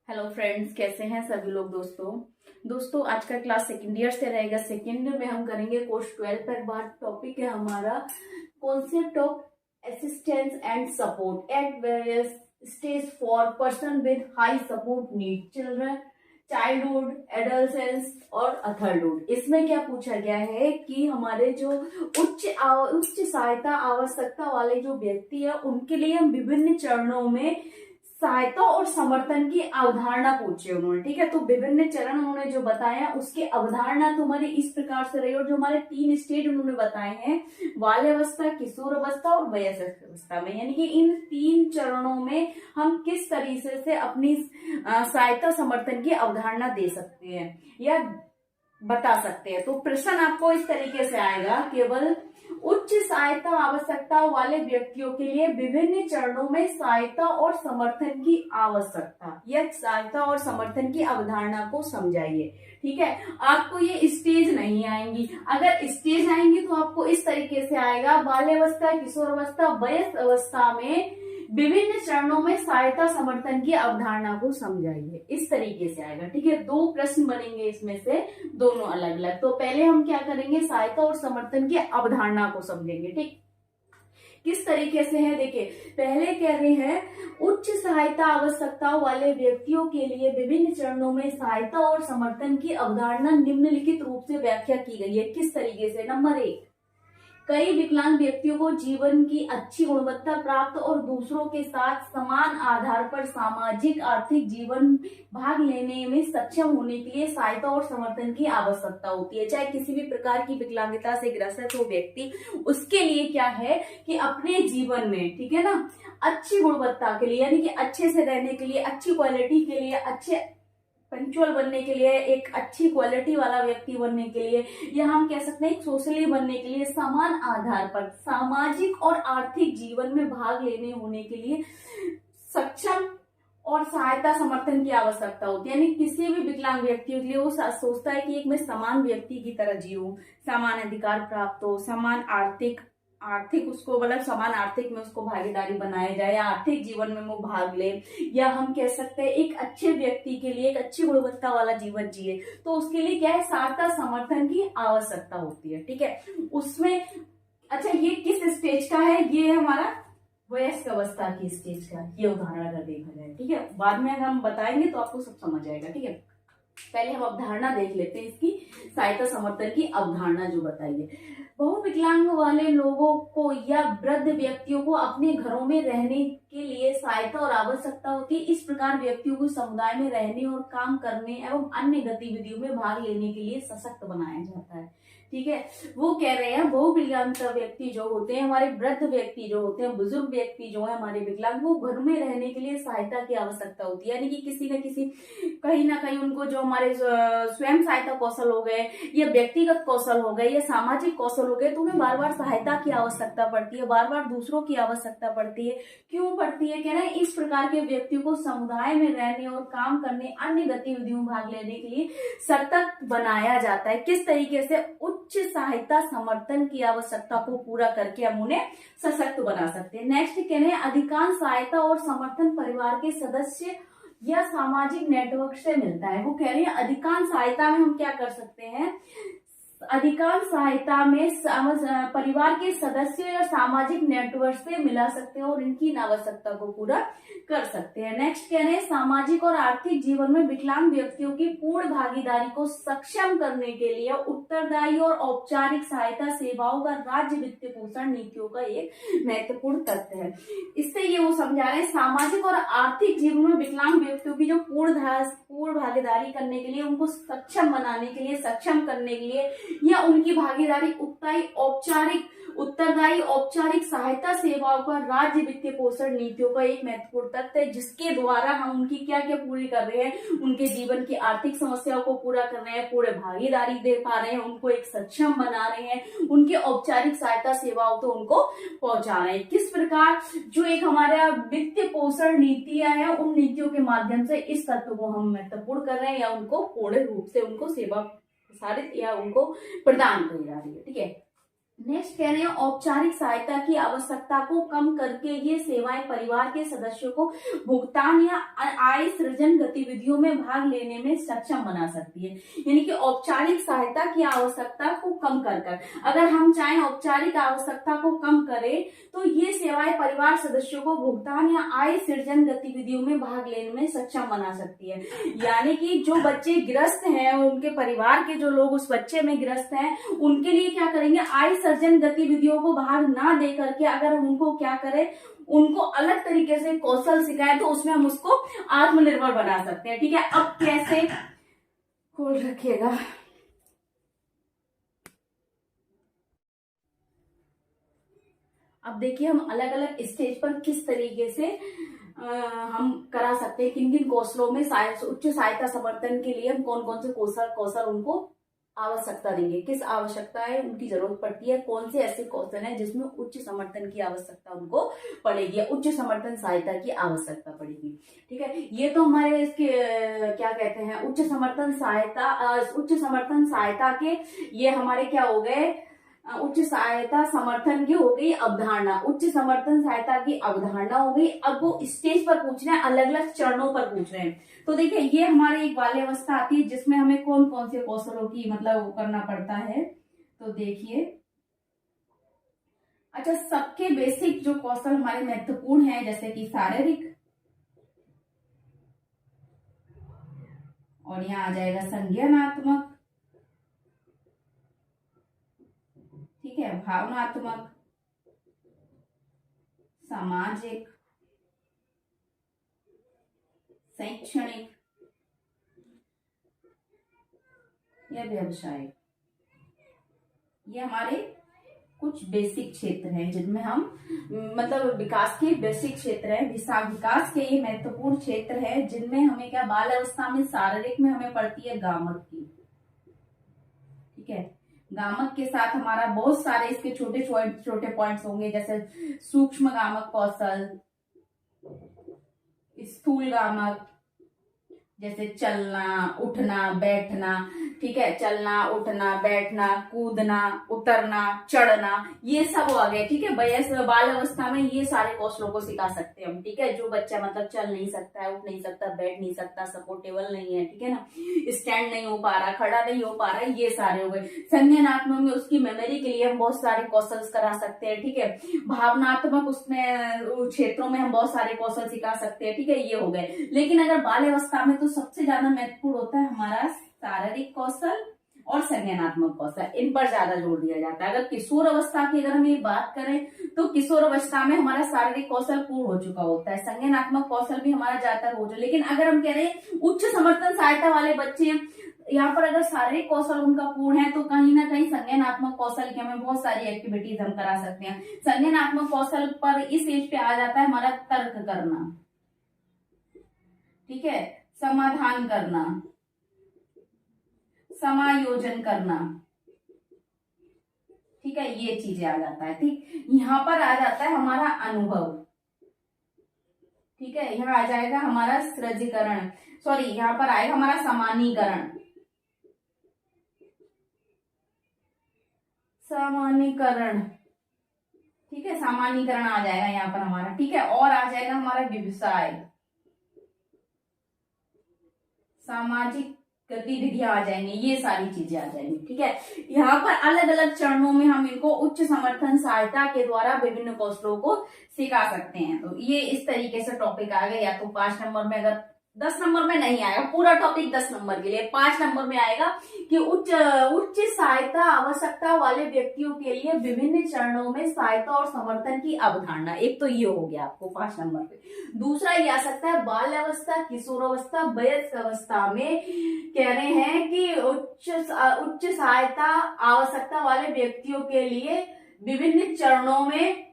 Hello friends, कैसे हैं सभी लोग। दोस्तों आज का क्लास सेकेंड ईयर से रहेगा। सेकेंड में हम करेंगे कोर्स 12 पर बात। टॉपिक है हमारा concept of assistance and support at various stage for person with high support need, children, childhood, adolescence और अडल्टहुड। इसमें क्या पूछा गया है कि हमारे जो उच्च सहायता आवश्यकता वाले जो व्यक्ति है उनके लिए हम विभिन्न चरणों में सहायता और समर्थन की अवधारणा पूछी उन्होंने। ठीक है, तो विभिन्न चरण उन्होंने जो बताए हैं उसकी अवधारणा तुम्हारी इस प्रकार से रही। और जो हमारे 3 स्टेज उन्होंने बताए हैं, बाल्यावस्था, किशोर अवस्था और वयस्क अवस्था में, यानी कि इन 3 चरणों में हम किस तरीके से अपनी सहायता समर्थन की अवधारणा दे सकते हैं या बता सकते हैं। तो प्रश्न आपको इस तरीके से आएगा, केवल उच्च सहायता आवश्यकताओं वाले व्यक्तियों के लिए विभिन्न चरणों में सहायता और समर्थन की आवश्यकता या सहायता और समर्थन की अवधारणा को समझाइए। ठीक है, आपको ये स्टेज नहीं आएंगी। अगर स्टेज आएंगी तो आपको इस तरीके से आएगा, बाल्यावस्था, किशोर अवस्था, वयस्क अवस्था में विभिन्न चरणों में सहायता समर्थन की अवधारणा को समझाइए। इस तरीके से आएगा। ठीक है, 2 प्रश्न बनेंगे इसमें से, दोनों अलग अलग। तो पहले हम क्या करेंगे, सहायता और समर्थन की अवधारणा को समझेंगे। ठीक, किस तरीके से है देखिए। पहले कह रहे हैं, उच्च सहायता आवश्यकताओं वाले व्यक्तियों के लिए विभिन्न चरणों में सहायता और समर्थन की अवधारणा निम्नलिखित रूप से व्याख्या की गई है। किस तरीके से। नंबर 1, कई विकलांग व्यक्तियों को जीवन की अच्छी गुणवत्ता प्राप्त और दूसरों के साथ समान आधार पर सामाजिक आर्थिक जीवन भाग लेने में सक्षम होने के लिए सहायता और समर्थन की आवश्यकता होती है। चाहे किसी भी प्रकार की विकलांगता से ग्रसित हो व्यक्ति, उसके लिए क्या है कि अपने जीवन में, ठीक है ना, अच्छी गुणवत्ता के लिए, यानी कि अच्छे से रहने के लिए, अच्छी क्वालिटी के लिए, अच्छे पंक्चुअल बनने के लिए, एक अच्छी क्वालिटी वाला व्यक्ति बनने के लिए, या हम कह सकते हैं सोशली बनने के लिए, समान आधार पर सामाजिक और आर्थिक जीवन में भाग लेने होने के लिए सक्षम और सहायता समर्थन की आवश्यकता होती है। यानी किसी भी विकलांग व्यक्ति के लिए वो सोचता है कि एक मैं समान व्यक्ति की तरह जीऊं, समान अधिकार प्राप्त हो, समान आर्थिक उसको मतलब समान आर्थिक में उसको भागीदारी बनाया जाए, या आर्थिक जीवन में वो भाग ले, या हम कह सकते हैं एक अच्छे व्यक्ति के लिए एक अच्छी गुणवत्ता वाला जीवन जिए। तो उसके लिए क्या है, सहायता समर्थन की आवश्यकता होती है। ठीक है, उसमें अच्छा ये किस स्टेज का है, ये है हमारा वयस्क अवस्था की स्टेज का, ये उदाहरण अगर देखा जाए। ठीक है, बाद में अगर हम बताएंगे तो आपको सब समझ आएगा। ठीक है, पहले हम अवधारणा देख लेते हैं इसकी, सहायता समर्थन की अवधारणा जो बताइए। बहुविकलांग वाले लोगों को या वृद्ध व्यक्तियों को अपने घरों में रहने के लिए सहायता और आवश्यकता होती है। इस प्रकार व्यक्तियों को समुदाय में रहने और काम करने एवं अन्य गतिविधियों में भाग लेने के लिए सशक्त बनाया जाता है। ठीक है, वो कह रहे हैं बहुविकलांग व्यक्ति जो होते हैं, हमारे वृद्ध व्यक्ति जो होते हैं, बुजुर्ग व्यक्ति जो है हमारे विकलांग, वो घर में रहने के लिए सहायता की आवश्यकता होती है। यानी कि किसी न किसी कहीं ना कहीं उनको जो हमारे स्वयं सहायता कौशल हो गए, या व्यक्तिगत कौशल हो गए, या सामाजिक कौशल हो गए, तो उन्हें बार बार सहायता की आवश्यकता पड़ती है, बार बार दूसरों की आवश्यकता पड़ती है। क्यों पड़ती है, कह रहे हैं इस प्रकार के व्यक्तियों को समुदाय में रहने और काम करने, अन्य गतिविधियों में भाग लेने के लिए सशक्त बनाया जाता है। किस तरीके से, उच्च सहायता समर्थन की आवश्यकता को पूरा करके हम उन्हें सशक्त बना सकते हैं। नेक्स्ट कह रहे हैं, अधिकांश सहायता और समर्थन परिवार के सदस्य या सामाजिक नेटवर्क से मिलता है। वो कह रहे हैं अधिकांश सहायता में हम क्या कर सकते हैं, अधिकांश सहायता में परिवार के सदस्यों या सामाजिक नेटवर्क से मिला सकते हैं और इनकी आवश्यकता को पूरा कर सकते हैं। नेक्स्ट कह रहे हैं, सामाजिक और आर्थिक जीवन में विकलांग व्यक्तियों की पूर्ण भागीदारी को सक्षम करने के लिए उत्तरदायी और औपचारिक सहायता सेवाओं का राज्य वित्त पोषण नीतियों का एक महत्वपूर्ण तथ्य है। इससे ये वो समझा रहे हैं, सामाजिक और आर्थिक जीवन में विकलांग व्यक्तियों की जो पूर्ण भागीदारी करने के लिए, उनको सक्षम बनाने के लिए, सक्षम करने के लिए, या उनकी भागीदारी उत्तरदायी औपचारिक सहायता सेवाओं का राज्य वित्तीय पोषण नीतियों का एक महत्वपूर्ण तथ्य है, जिसके द्वारा हम उनकी क्या क्या पूरी कर रहे हैं, उनके जीवन की आर्थिक समस्याओं को पूरा कर रहे हैं, पूरे भागीदारी दे पा रहे हैं, उनको एक सक्षम बना रहे हैं, उनके औपचारिक सहायता सेवाओं तो उनको पहुंचा रहे हैं। किस प्रकार, जो एक हमारा वित्तीय पोषण नीतियां है, उन नीतियों के माध्यम से इस तत्व को हम महत्वपूर्ण कर रहे हैं, या उनको पूर्ण रूप से उनको सेवा प्रसारित या उनको प्रदान की जा रही है। ठीक है, नेक्स्ट कह रहे हैं औपचारिक सहायता की आवश्यकता को कम करके ये सेवाएं परिवार के सदस्यों को भुगतान या आय सृजन गतिविधियों में भाग लेने में सक्षम बना सकती है। यानी कि औपचारिक सहायता की आवश्यकता को कम कर अगर हम चाहें औपचारिक आवश्यकता को कम करें तो ये सेवाएं परिवार सदस्यों को भुगतान या आय सृजन गतिविधियों में भाग लेने में सक्षम बना सकती है। यानी कि जो बच्चे ग्रस्त हैं, उनके परिवार के जो लोग उस बच्चे में ग्रस्त हैं, उनके लिए क्या करेंगे, आय सर्जन गतिविधियों को भाग ना दे करके अगर हम उनको क्या करें, उनको अलग तरीके से कौशल सिखाए तो उसमें हम उसको आत्मनिर्भर बना सकते हैं। ठीक है, अब कैसे, खोल रखिएगा। अब देखिए हम अलग अलग स्टेज पर किस तरीके से हम करा सकते हैं, किन किन कौशलों में उच्च सहायता समर्थन के लिए हम कौन कौन से कौशल उनको आवश्यकता देंगे, किस आवश्यकता है उनकी जरूरत पड़ती है, कौन से ऐसे कौशल हैं जिसमें उच्च समर्थन की आवश्यकता उनको पड़ेगी, उच्च समर्थन सहायता की आवश्यकता पड़ेगी। ठीक है, ये तो हमारे इसके क्या कहते हैं, उच्च समर्थन सहायता के ये हमारे क्या हो गए, उच्च सहायता समर्थन की हो गई अवधारणा, उच्च समर्थन सहायता की अवधारणा हो गई। अब वो स्टेज पर पूछ रहे हैं, अलग अलग चरणों पर पूछ रहे हैं। तो देखिए ये हमारी एक बाल्यावस्था आती है जिसमें हमें कौन कौन से कौशलों की मतलब वो करना पड़ता है। तो देखिए, अच्छा, सबके बेसिक जो कौशल हमारे महत्वपूर्ण है जैसे कि शारीरिक, और यहाँ आ जाएगा संज्ञानात्मक, ठीक है, भावनात्मक, सामाजिक, शैक्षणिक या व्यवसायिक। ये हमारे कुछ बेसिक क्षेत्र हैं जिनमें हम मतलब विकास के बेसिक क्षेत्र है, विकास के ये महत्वपूर्ण क्षेत्र है जिनमें हमें क्या, बाल अवस्था में शारीरिक में हमें पड़ती है गामक की। ठीक है, गामक के साथ हमारा बहुत सारे इसके छोटे छोटे पॉइंट्स होंगे जैसे सूक्ष्म गामक कौशल, स्थूल गामक जैसे चलना, उठना, बैठना। ठीक है, चलना, उठना, बैठना, कूदना, उतरना, चढ़ना, ये सब आ गए। ठीक है, बाल अवस्था में ये सारे कौशलों को सिखा सकते हैं हम। ठीक है, जो बच्चा मतलब चल नहीं सकता है, उठ नहीं सकता, बैठ नहीं सकता, सपोर्टेबल नहीं है, ठीक है ना, स्टैंड नहीं हो पा रहा, खड़ा नहीं हो पा रहा, ये सारे हो गए। संज्ञानात्मक में उसकी मेमोरी के लिए हम बहुत सारे कौशल करा सकते हैं। ठीक है, भावनात्मक उसमें क्षेत्रों में हम बहुत सारे कौशल सिखा सकते हैं। ठीक है, ये हो गए। लेकिन अगर बाल अवस्था में तो सबसे ज्यादा महत्वपूर्ण होता है हमारा शारीरिक कौशल और संज्ञानात्मक कौशल, इन पर ज्यादा जोर दिया जाता है। अगर किशोर अवस्था की अगर हम ये बात करें तो किशोर अवस्था में हमारा शारीरिक कौशल पूर्ण हो चुका होता है, संज्ञानात्मक कौशल भी हमारा ज्यादातर हो चुका। लेकिन अगर हम कह रहे हैं उच्च समर्थन सहायता वाले बच्चे, यहाँ पर अगर शारीरिक कौशल उनका पूर्ण है तो कहीं ना कहीं संज्ञानात्मक कौशल की हमें बहुत सारी एक्टिविटीज हम करा सकते हैं। संज्ञानात्मक कौशल पर इस एज पे आ जाता है हमारा तर्क करना, ठीक है, समाधान करना, समायोजन करना। ठीक है, ये चीजें आ जाता है। ठीक, यहाँ पर आ जाता है हमारा अनुभव। ठीक है, यहाँ आ जाएगा हमारा सृजीकरण, सॉरी यहाँ पर आएगा हमारा सामान्यीकरण, सामान्यीकरण। ठीक है, सामान्यीकरण आ जाएगा यहाँ पर हमारा। ठीक है, और आ जाएगा हमारा व्यवसाय, सामाजिक गतिविधियां आ जाएंगी, ये सारी चीजें आ जाएंगी। ठीक है, यहाँ पर अलग अलग चरणों में हम इनको उच्च समर्थन सहायता के द्वारा विभिन्न कौशलों को सिखा सकते हैं। तो ये इस तरीके से टॉपिक आ गया। या तो 5 नंबर में, अगर 10 नंबर में नहीं आएगा पूरा टॉपिक, 10 नंबर के लिए 5 नंबर में आएगा कि उच्च सहायता आवश्यकता वाले व्यक्तियों के लिए विभिन्न चरणों में सहायता और समर्थन की अवधारणा। एक तो ये हो गया आपको 5 नंबर पे। दूसरा ये आ सकता है बाल अवस्था, किशोर अवस्था, वयस्क अवस्था में कह रहे हैं कि उच्च सहायता आवश्यकता वाले व्यक्तियों के लिए विभिन्न चरणों में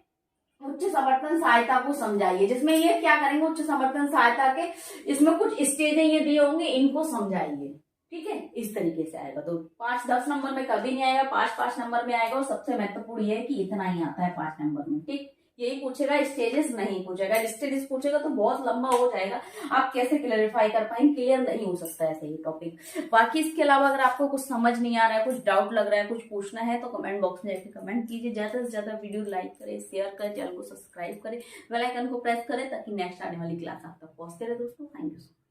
उच्च समर्थन सहायता को समझाइए। जिसमें ये क्या करेंगे, उच्च समर्थन सहायता के इसमें कुछ स्टेजें ये दिए होंगे, इनको समझाइए। ठीक है, इस तरीके से आएगा। तो 5-10 नंबर में कभी नहीं आएगा, 5-5 नंबर में आएगा। और सबसे महत्वपूर्ण ये है कि इतना ही आता है 5 नंबर में। ठीक, यही पूछेगा, स्टेजेस नहीं पूछेगा। स्टेजेस पूछेगा तो बहुत लंबा हो जाएगा, आप कैसे क्लैरिफाई कर पाएंगे, क्लियर नहीं हो सकता ऐसे ये टॉपिक। बाकी इसके अलावा अगर आपको कुछ समझ नहीं आ रहा है, कुछ डाउट लग रहा है, कुछ पूछना है तो कमेंट बॉक्स में जाके कमेंट कीजिए। ज्यादा से ज्यादा वीडियो लाइक करें, शेयर करें, चैनल को सब्सक्राइब करें, बेल आइकन को प्रेस करें ताकि नेक्स्ट आने वाली क्लास आप तक पहुंचते रहे दोस्तों। Thank you.